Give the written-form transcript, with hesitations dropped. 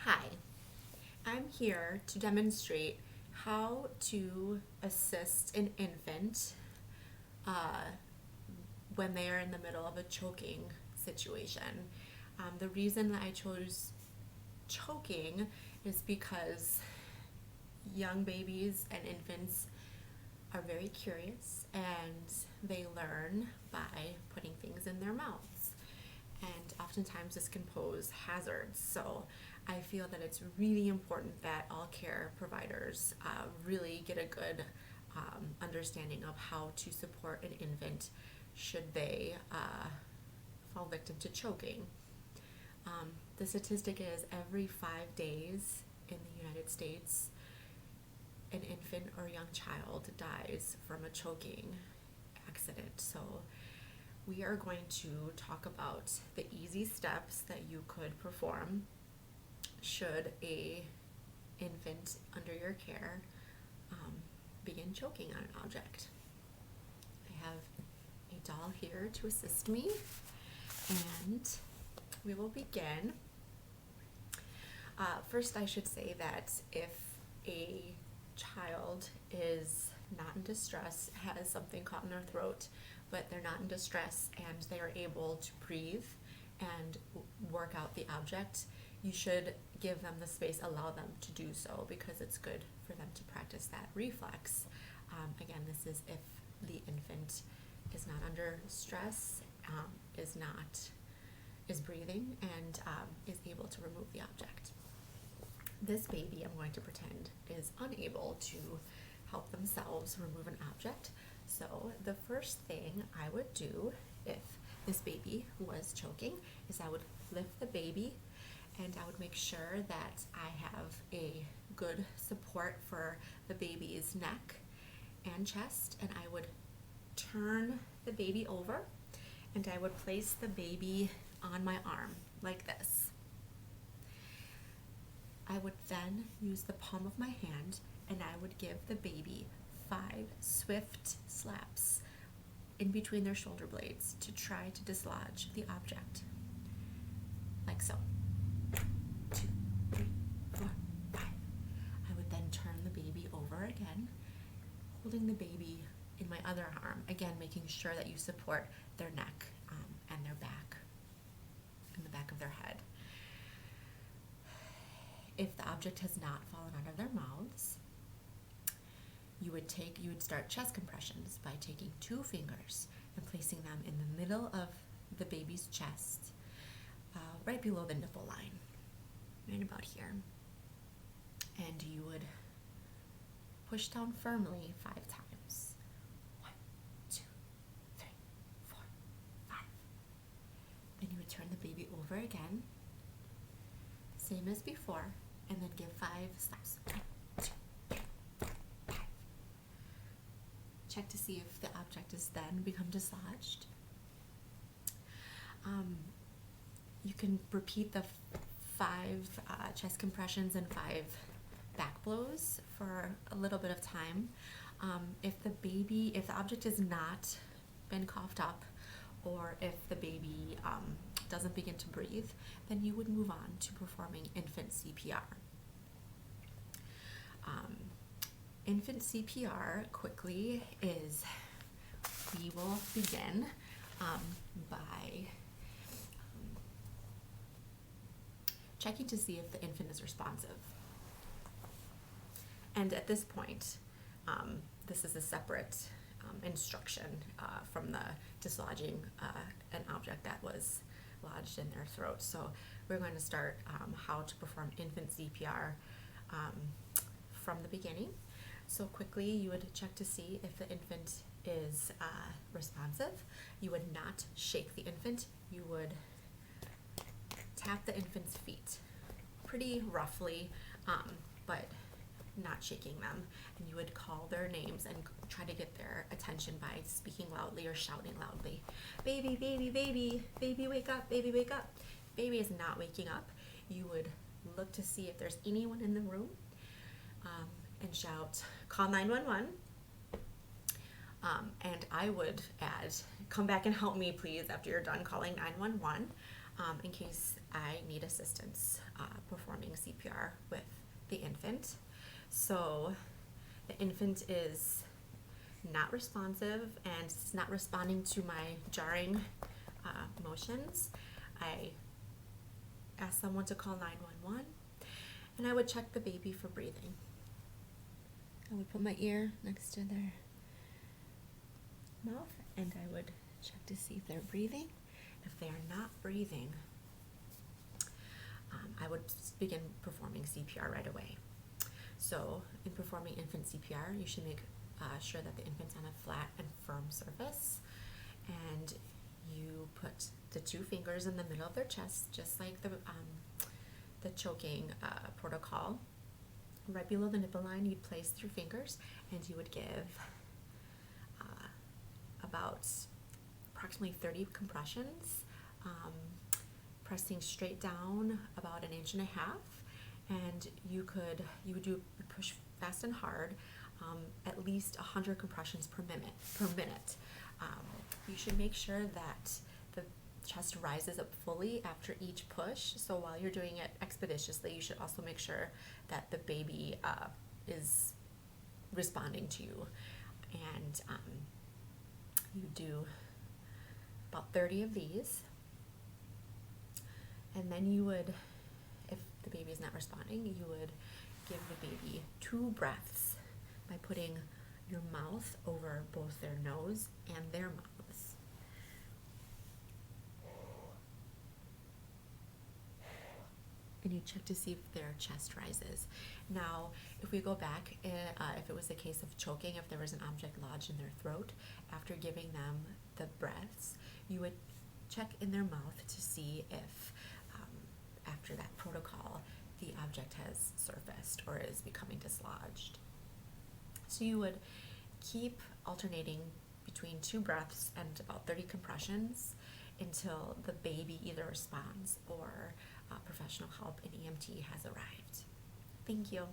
Hi, I'm here to demonstrate how to assist an infant uh, when they are in the middle of a choking situation. The reason that I chose choking is because young babies and infants are very curious and they learn by putting things in their mouths. And oftentimes this can pose hazards. So I feel that it's really important that all care providers really get a good understanding of how to support an infant should they fall victim to choking. The statistic is every 5 days in the United States, an infant or young child dies from a choking accident. So we are going to talk about the easy steps that you could perform should a infant under your care begin choking on an object. I have a doll here to assist me, and we will begin. First, I should say that if a child is not in distress, has something caught in their throat, but they're not in distress and they are able to breathe and work out the object, you should give them the space, allow them to do so, because it's good for them to practice that reflex. Again, this is if the infant is not under stress, is breathing, and is able to remove the object. This baby, I'm going to pretend, is unable to help themselves remove an object. So the first thing I would do if this baby was choking is I would lift the baby, and I would make sure that I have a good support for the baby's neck and chest, and I would turn the baby over, and I would place the baby on my arm like this. I would then use the palm of my hand and I would give the baby 5 swift slaps in between their shoulder blades to try to dislodge the object. Like so. 2, 3, 4, 5. I would then turn the baby over again, holding the baby in my other arm, again making sure that you support their neck and their back, and the back of their head. If the object has not fallen out of their mouths, you would start chest compressions by taking 2 fingers and placing them in the middle of the baby's chest, right below the nipple line, right about here. And you would push down firmly 5 times. 1, 2, 3, 4, 5. Then you would turn the baby over again, same as before, and then give 5 slaps. 1, 2, 3, 4, 5. Check to see if the object has then become dislodged. You can repeat the 5 chest compressions and 5 back blows for a little bit of time. If the object has not been coughed up, or if the baby doesn't begin to breathe, then you would move on to performing infant CPR. Infant CPR quickly is, we will begin by checking to see if the infant is responsive. And at this point, this is a separate instruction from the dislodging an object that was lodged in their throat. So we're going to start how to perform infant CPR from the beginning. So quickly, you would check to see if the infant is responsive. You would not shake the infant. You would tap the infant's feet pretty roughly, but not shaking them. And you would call their names and try to get their attention by speaking loudly or shouting loudly. Baby, baby, baby, baby, wake up, baby, wake up. Baby is not waking up. You would look to see if there's anyone in the room and shout, call 911. And I would add, come back and help me please after you're done calling 911 in case I need assistance performing CPR. the infant. So the infant is not responsive and it's not responding to my jarring motions. I ask someone to call 911, and I would check the baby for breathing. I would put my ear next to their mouth and I would check to see if they're breathing. If they are not breathing, I would begin performing CPR right away. So in performing infant CPR, you should make sure that the infant's on a flat and firm surface, and you put the 2 fingers in the middle of their chest, just like the choking protocol. Right below the nipple line, you'd place your fingers, and you would give about approximately 30 compressions, pressing straight down about 1.5 inches, and you would push fast and hard, at least 100 compressions per minute. You should make sure that the chest rises up fully after each push. So while you're doing it expeditiously, you should also make sure that the baby is responding to you. And you do about 30 of these. And then you would, if the baby is not responding, you would give the baby 2 breaths by putting your mouth over both their nose and their mouths. And you check to see if their chest rises. Now, if we go back, if it was a case of choking, if there was an object lodged in their throat, after giving them the breaths, you would check in their mouth to see if, after that protocol, the object has surfaced or is becoming dislodged. So you would keep alternating between 2 breaths and about 30 compressions until the baby either responds or professional help, an EMT, has arrived. Thank you.